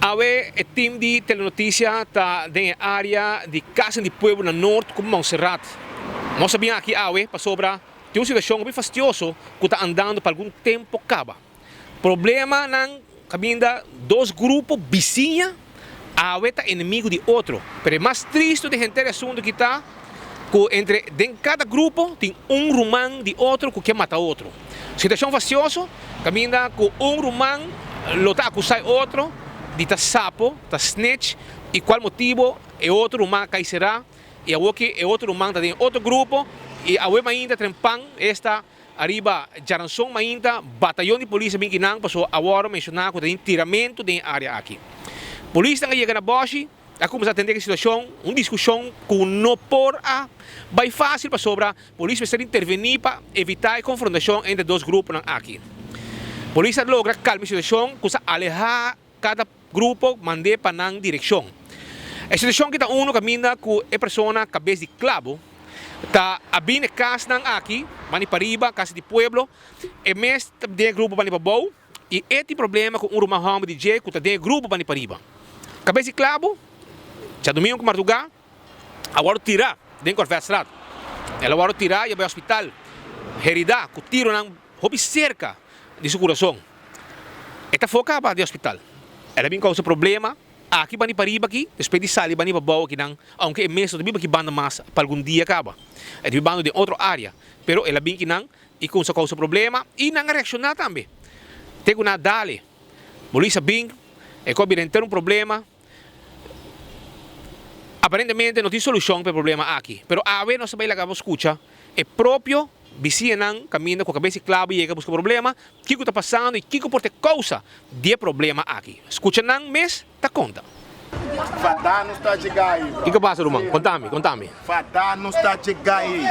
Awe, o time de telenotícia está na área de Casa de Pueblo na norte como Montserrat. Nós sabíamos aqui, Awe, para sobra, tem uma situação bem fastidiosa que está andando para algum tempo acaba. Problema não caminha dois grupos vizinhos, Awe está inimigo de outro. Mas é mais triste de gente assunto que está que entre cada grupo tem um rumão de outro que quer matar outro. Situação fastidiosa, caminha com um rumão, lo está acusando outro de tá sapo, tá snitch, e qual motivo é outro rumão que será, e a que é outro rumão está em outro grupo, e a ainda trempan esta arriba Jaranson ainda batalhão de polícia bem que não passou agora mencionar que tem tiramento na área aqui. Polícia chega na Bosch, a começar a atender a situação, uma discussão que não por a vai fácil para sobra, polícia precisa intervenir para evitar a confrontação entre dois grupos aqui. Polícia logra calmar a situação, que alejar cada grupo mande para na direção. A situação que está caminha com a pessoa cabeça de clavo, está abrindo casa aqui, mani para riba, casa de pueblo, e mês de grupo mani para bom, e este problema com rumah home de J que está de grupo mani para riba. Cabeça de clavo, já domingo com Martuga, agora tirar dentro da estrada. Ela agora tirar e vai ao hospital. Herida, com tiro na hobby cerca de seu coração. Esta foca para o hospital. Ela vem causa problema, aqui bani para riba aqui, depois de sair bani para baixo aqui não, aunque é mesmo também que banda mais para algum dia acaba. É de banda de outra área, pero ela vem que não e causa problema e não reaccionar também. Tem que na dale, polícia vem, é que ter um problema. Aparentemente não tem solução para o problema aqui, pero a ver nós vai lá escuta, é próprio vizinho caminha com a cabeça clave e chega buscar problema, o que está passando e o que pode ter causa de problema aqui. Escuta não, mas tá conta. Fadá não está a chegar aí, bro. O que passa, Romão? Contame. Fadá não está a chegar aí.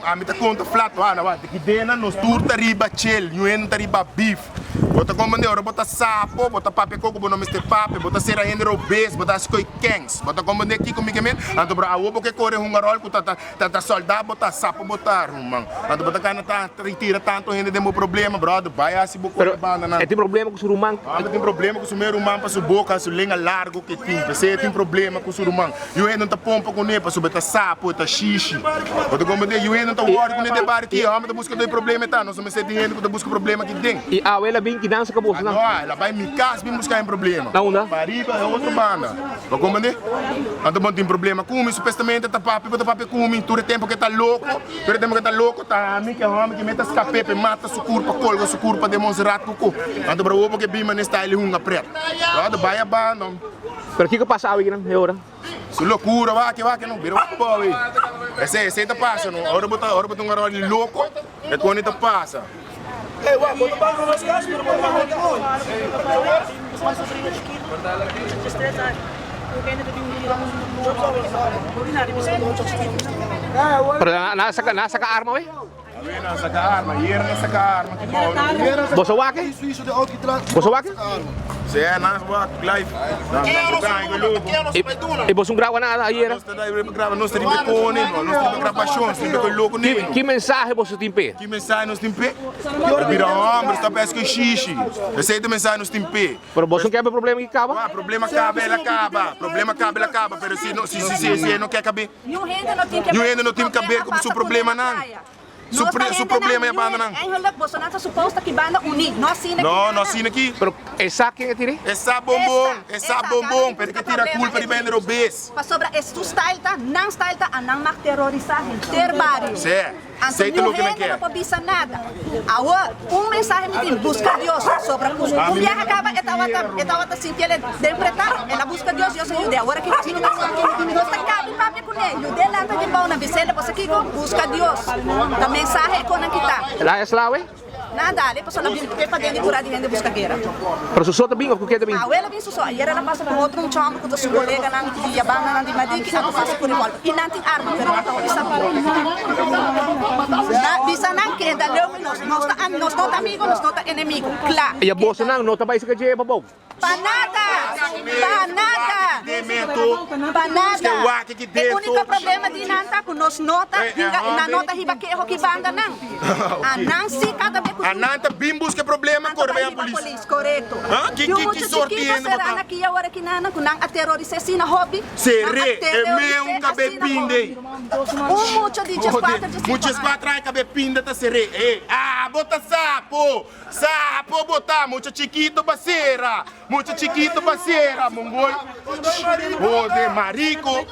A mim tá conta flato, que dena nos turta riba chel, não entra riba beef. Bota como de hora, bota sapo, bota pape coco, bota mister pape, bota cera render obês, bota as coi kings. Bota como de aqui comigo mesmo, anto bro, a ubo que corre um garol, que tá soldado, bota sapo, bota rumão. Anto bota cana tá retira tanto rende de meu problema, bro, vai assim boco de banda na. Tem problema com o rumão? Tem problema com o meu rumão para sua boca, sua lenga largo que tem. Você tem problema com o rumão. Eu ainda não tá pompa com ele, para subir tá sapo, tá xixi. Bota como de eu ainda não tá worry com ele de bar aqui, ó, mas tá buscando dois problemas tá, nós somos sete rende que tá buscando problema que tem. E a ela vem que dança com a bolsa, não? Não, ela vai me casa, vem buscar um problema. Na onda? Bariba é outra banda. Vai comandar? Então, bom, tem problema com supostamente tá papi, bota papi com todo tempo que tá louco, tá amigo que é homem que mete as capepe, mata sua curva, colga sua curva de Montserrat cucu. Então, para o que bima nesse style hunga preto. Então, vai a banda. Pero o que passa aqui, não? É hora? Isso loucura, vai que não, vira o povo aí. Esse tá passa, não? Hora botar um garoto louco, é quando tá passa. Ei, ué, bota para nós casos, não bota para Pero nasa ka arma, we? Nasa ka arma, hier nasa ka arma, que bom. Bosawake? Bosawake? Sim, nós vamos live. E você não grava nada aí, era? Nós estamos gravações, nós estamos louco nele. Que mensagem você tem pé? Que mensagem nós temos pé? Vira homem, está pesco xixi. Essa é a mensagem nós temos pé. Pero você não quer problema que acaba? Problema acaba, ela acaba. Problema acaba, ela acaba. Mas se não quer caber, e ainda não tem que caber com o seu problema não. Seu problema é banda não. É Bolsonaro está suposto que banda unir. Nós assina aqui. Não, nós assina aqui. Pero essa quem é tire? Essa bombom, porque tira a culpa de vender obês. Para sobra, este style tá, não style tá, não mag terrorizar, ter barulho. Certo. Então, não pode pensar nada. Agora, mensagem me diz, busca Deus. Sobre o viagem acaba, estava assim, que ele interpretar, ela busca Deus, Deus ajuda. Agora que nós está cabe papi com ele, o dele anda de bom na bicela, você aqui busca Deus. A mensagem é quando aqui está. Lá é slave? Nada, ali pessoa não vem para dentro de curar de renda buscadeira. Pero susot também ou que também? Ela vem susot. E ela passa por outro chão com seu colega na de Yabana na de Madik, ela passa por igual. E não tem arma, pero ela está bisa para. Bisa não que da leu nós não amigos, nós não inimigo. Claro. E a bolsa não tá mais que je babou. Para nada. elemento. Para nada. Que o aqui que O dentro. único problema de nanta com nos nota, na nota riba que erro que banda não. A Nancy cada vez A Nanta bim busca problema com a polícia. Correto. Que sortiendo será que a hora que nana com a terrorista assim na hobby. Seré, é meu cabepinde. Mucho de dias quatro de Muitas quatro aí cabepinde tá seré. Bota sapo. Sapo botar, muita chiquito baceira. Muita chiquito baceira, mongol. De marico.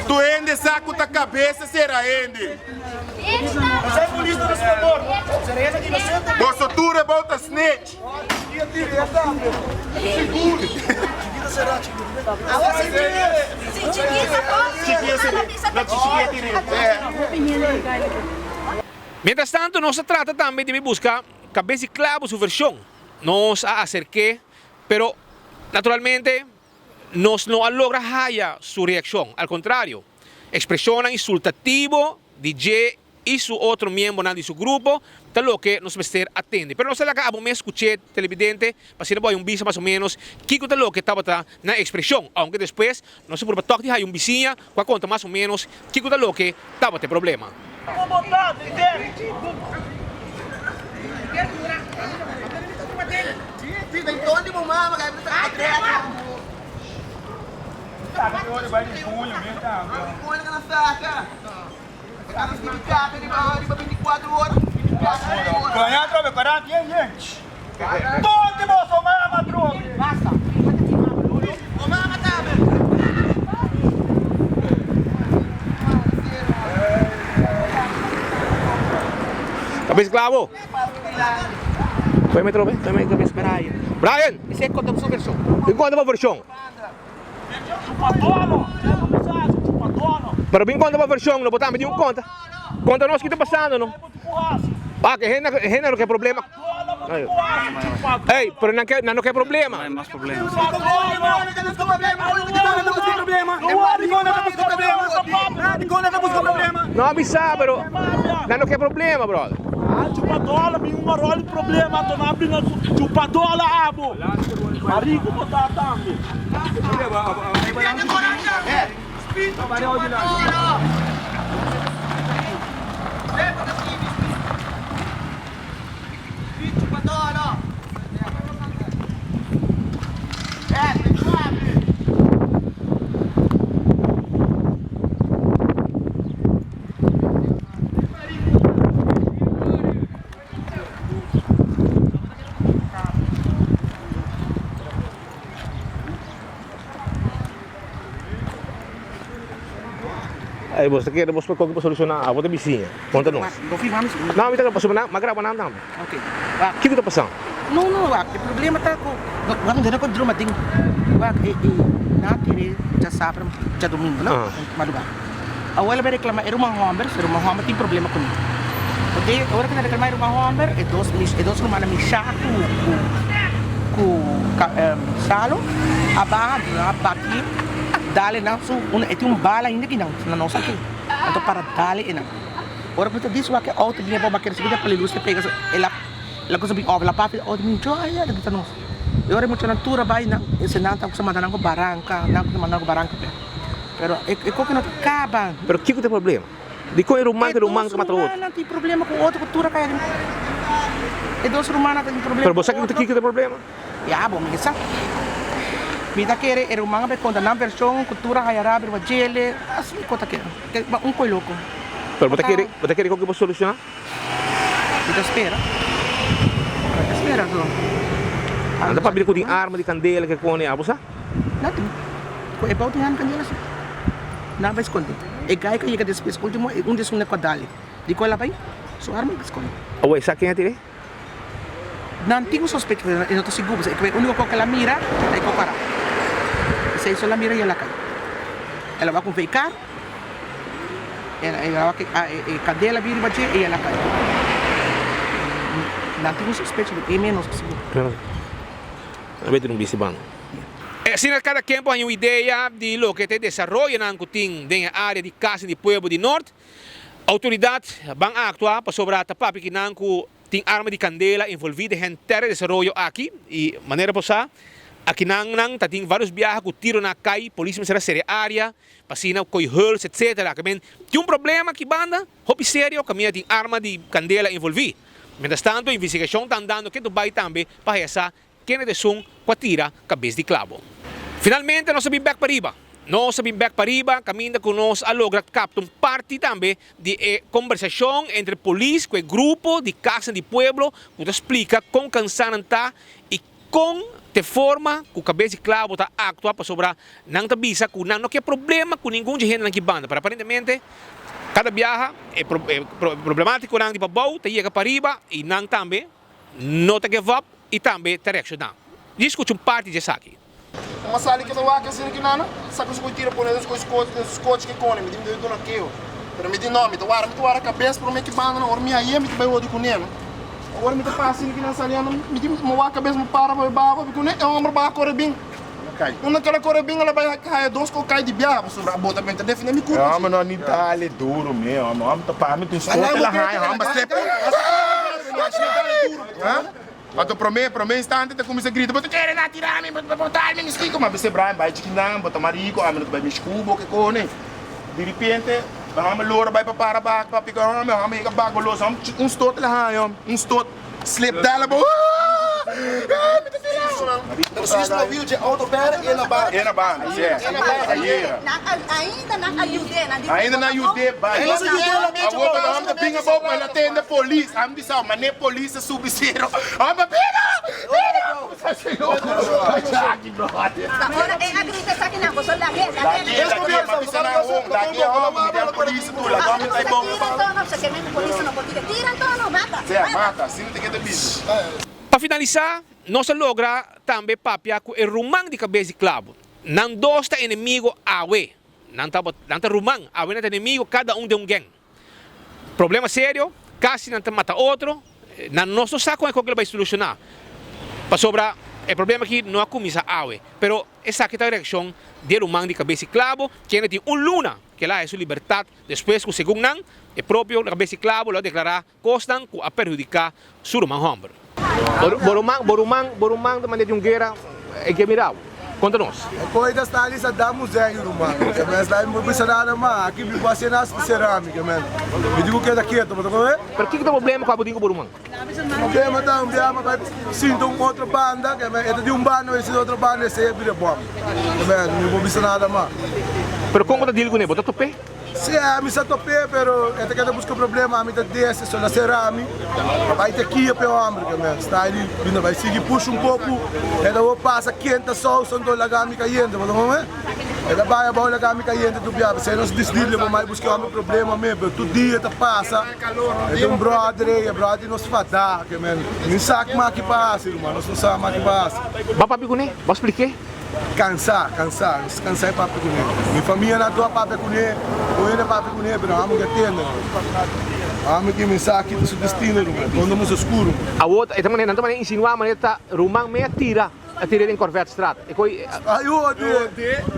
Tu ende saco da cabeça, será ende. Você tura bota snitch. Mientras tanto, nos trata también de buscar cabeza clavo su versión. Nos acerqué, pero naturalmente nos no logra hallar su reacción. Al contrario, expresiona insultativo de J y su otro miembro de su grupo, tal lo que nos va a atender. Pero no se la acabo me escuché televidente, para si no voy un viso más o menos, que tal lo que estaba na expresión, aunque después no se puede tocar hay un vizinha, cual conta más o menos, que tal lo que estaba el problema. Ganhar droga, 40 gente. Todo mundo somava droga. Basta. Somava também. Cabeza clavo. Foi me trobe, Brian. Brian, Você conta a sua versão. encontra uma versão. Chupadolo. Chupadolo. Pero bem conta uma versão, não botamos de conta. Conta nós que está passando, não? Que gênero que é problema. Ei, pero não que é problema. Não é mais problema. Não avisa, pero não que é problema, brother. Chupadola, tem uma rola de problema, tô na abrindo chupadola, abo. Marico, botar também. Aí você quer mostrar como solucionar a outra vizinha. Conta nós. Não fiz mais. Não, me tá passando, mas grava nada. Ok. O que está passando? Não, o problema está com. Vamos dizer que o drama tem. Na TV, já sábado, já domingo, não? Madrugada. A hora vai reclamar, era uma Humber tem problema comigo. Porque a hora que reclamar era uma Humber, é dois romanos me chato com salo, a barra, a baqui, dale não, tem bala ainda que não, na nossa aqui. Então para dale não. Ora que diz que a outra vinha para uma questão de luz que pega ela coisa bem óbvia, papi, outra me joia, ela tá nós. Eu era muito natura vai na ensinando com sama danang ko barangka, nang ko manang ko barangka. Pero iko que não acaba. Pero que tem problema? De qual é o rumano que mata o outro? Não tem problema com outra cultura kaya. E dois rumanos tem problema. Pero você que tem problema? Ya, bom, minha sabe. Vida que era rumano be conta na versão cultura kaya rabi wa jele, assim conta que coi louco. Pero você quer que eu solucionar? Vida espera. Espera, do. Anda para abrir com arma de candela que com a você? Não tem. É bom ter arma de candela assim. Não vai esconder. E gai que chega depois último desum na quadale. De qual ela vai? Sua arma esconde. Ué, sabe quem é ele? Não tenho suspeito, eu não estou seguro. O único que ela mira é com o cara. Se isso ela mira e ela cai. Ela vai com veicar. Ela vai com cadela vira e ela cai. Não tenho suspeito, é menos seguro. A ver, não disse bem. Assim, cada tempo há uma ideia de lo que te desarrolla na Ancutin, na área de casa de Pueblo de Norte. Autoridades vão actuar para sobre a papi que Nanku tem arma de candela envolvida em terra de desarrollo aqui e maneira possível Aqui nang tem vários viajes que tiro na cai, polícia será séria área, passina com hulls, etc. Tem problema que banda, hobby sério, caminha tem arma de candela envolvida. Mientras tanto, a investigação está andando que tu vai também para essa quem é de som com a tira cabeça de clavo. Finalmente, nós sabemos back para riba. Nós sabemos back para riba, caminha conosco a lograr captar parte também de conversação entre polícia com o grupo de casa de pueblo, que explica com cansaço está e com de forma que o cabeça de clavo está actuando para sobrar, não está visa que não tem problema com nenhum de gente na banda. Para aparentemente, cada viagem é problemático, não tipo bom, te chega para riba e não também, não te give up e também te reaccionar. Discute parte disso aqui. Uma sala que eu aqui assim que nada, sabe os coitiros por eles com os coches que conem, me diz do naquilo. Pero me diz não, me toara a cabeça para mim que banda não, ormia aí, me vai ouvir com ele. Agora me passa assim que na sala, me diz moa a cabeça me para, vai baba, porque o é homem vai correr bem. Quando aquela correr bem, ela vai cair dois com cai de biaba, sobre a bota bem, define me curva. Ja, men dan niet alle duro meer. Man moet paar met een stoot la haai, han besep. Mas o promê instante, começa a gritar, bota querer atirar me, botar me esquico, mas você Brian vai chiquinang, bota marico, a minuto vai me escubo, que cone. De repente, vamos loura vai para baixo, para picar, vamos ir bago los, stoot la haai, stoot, slip dala, bo. Pero se isso viu de auto pera e na banda. É na banda, certo. Ainda não ajudei. Ainda não ajudei, vai. Ela se viu a outra anda pinga boca, ela atende a polícia. A missão, mas nem polícia sub-zero. Anda pinga! Agora é a grita essa aqui não, você lá é. Mas pisa na rua, daqui a homem, tem a polícia, tu lá, vamos tá bom. Você quer mesmo polícia não pode tirar então, mata. Certo, mata, assim não tem que ter bicho. Para finalizar, nós logra também papia com o rumang de cabeça de clavo. Não dosta inimigo awe. Não tá rumang, awe não é inimigo, cada de gang. Problema sério, casi não mata outro, não nosso saco é que ele vai solucionar. Para sobrar, o problema aqui não é começar awe, pero essa aqui é a reação de rumang de cabeça de clavo, que ele tem luna, que lá é sua liberdade, depois que o segundo não, o próprio cabeça de clavo lo declarar costan a perjudicar seu rumang hombre. Borumang de maneira de guerra é que miral. Conta-nos. Coisa está ali sa damos aí, irmão. Que mas está muito pesada, mas aqui me passei nas cerâmica, man. Me digo que é daqui, tá bom? Por que tem problema com a budinho Borumang? Problema tá, mas sinto outra banda, que é de banda, esse outra banda, esse é bem bom. Que não vou nada mais. Pero como tá deal com ele? Bota tope? Sim, a mim está tope, pero é que eu busco problema, a mim tá desse, só na cerâmica. Vai ter que ir para o homem, que está ali, vai seguir puxa pouco, ela vai passar quente só, são dois lagami caindo, mas não é? Ela vai abaixo lagami caindo, tu viaja, se nós desdilha, mas buscar um problema mesmo, todo dia tá passa, é um brother nos fada, que nem sabe mais que passa, irmão, nós não sabemos mais que passa. Vai para Picuné? Vai explicar? Cansar é para Picuné. Minha família não é para Picuné, eu ainda para Picuné, mas vamos entender. Vamos que mensagem do seu destino, quando estamos escuro. A outra, então não também insinuar, mas tá rumang me atira em Corvette Strat. E coi.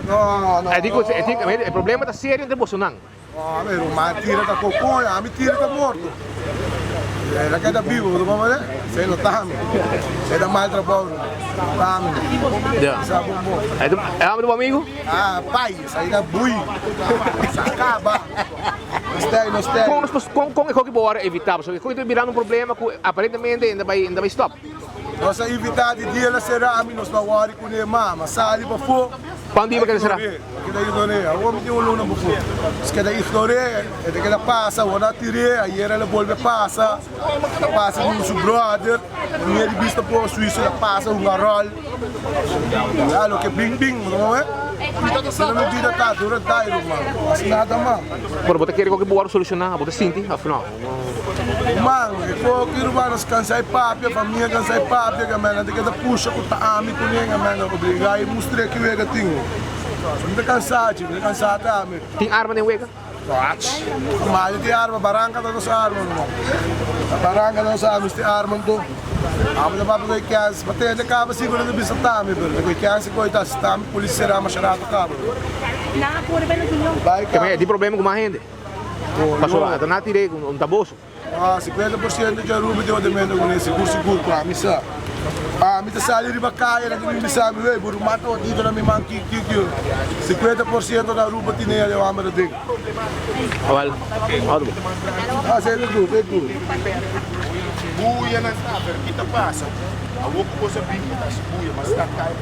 Não. É digo, o problema tá sério entre Bolsonaro. Ah, mas rumang tira da coconha, a mim tira da morto. Ela quer da vivo, não vamos ver? Sei não tá, é da mal trabalho. Tá, sabe bom. É o meu amigo? Ah, pai, sai da bui. Acaba. Gostei. Com o que bora evitar, porque quando virando problema, aparentemente ainda vai stop. Nós evitar de dia ela será a mim nós não vamos com ele mas sai para fora. Quando dia que será? Que daí done, a homem tem luna para fora. Que daí flore, é que ela passa, o ela tire, aí ela volta passa com seu brother, e ele vista por Suíça ela passa garol. Algo que bing, não é? Se não vida tá dura tá, irmão. Nada mais. Por você quer que bora solucionar, você sente, afinal. Mano, que irmão nós cansai papi, a família cansai papi, que mano, tem que dar puxa com taami com ninguém, mano, obrigar e mostrar que o ega tinha. Não tá cansado, mano. Tem arma nem ega? Mas tem arma, barranca da nossa arma, irmão. A barranca da nossa arma, tem arma, então. A minha papi vai querer, mas tem acaba seguro de bisa taami, velho. Vai querer se coita, se taami, polícia será mais charado cabo. Vai, tem problema com mais gente. Passou lá, não tirei um taboço. 50% de aruba de ordem com esse curso seguro para a missa. Amita sali riba kaya na dimimi sa amin, wey, burumato dito na may mga kikikyo. 50% na ruba tinaya yung amara ding. Awal. Say good. Buia na saber, kita passa. Awok ko sa bintas, buia, mas kaya.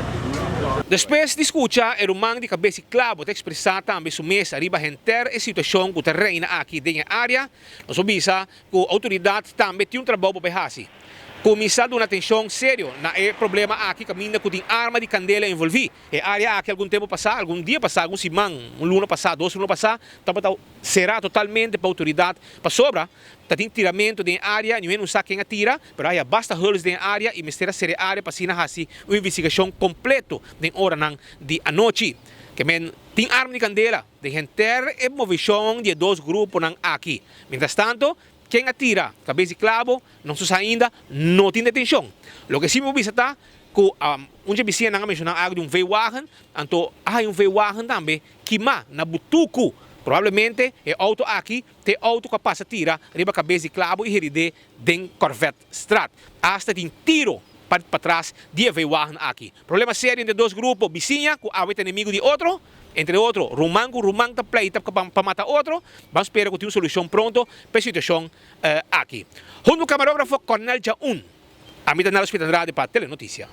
Después de escuchar el rumang de cabeça clavo te expressar também sua mesa arriba renter a situação que reina aqui dentro da área, nós obisa que a autoridade também tem trabalho para fazer. Começar uma atenção séria na problema aqui caminha com arma de candela envolvida. A área aqui algum tempo passado, algum dia passado, algum semana, luna passado, 2 lunas passado, será totalmente para a autoridade para sobra. Tem tiramento de área, não sabe quem atira, mas aí basta rolos de área e mistério ser área para se fazer uma investigação completa de hora de a noite. Que tem arma de candela, de renter e movição de 2 grupos aqui. Mientras tanto, quem atira, cabeça de clavo, não se ainda, não tem detenção. O que sim me está que onde vizinha não mencionar algo de um veículo, então há um veículo também que na butuco, provavelmente é auto aqui, tem auto que passa tira, riba cabeça de clavo e heride den Corvette Strat. Hasta tem tiro para trás de veículo aqui. Problema sério de 2 grupos, vizinha, que há inimigo de outro. Entre outros, rumang está pleita para matar outro. Vamos esperar que tenha uma solução pronto para a situação aqui. Junto ao camarógrafo Cornel Jaun, a mitad na Hospital Andrade para Telenotícia.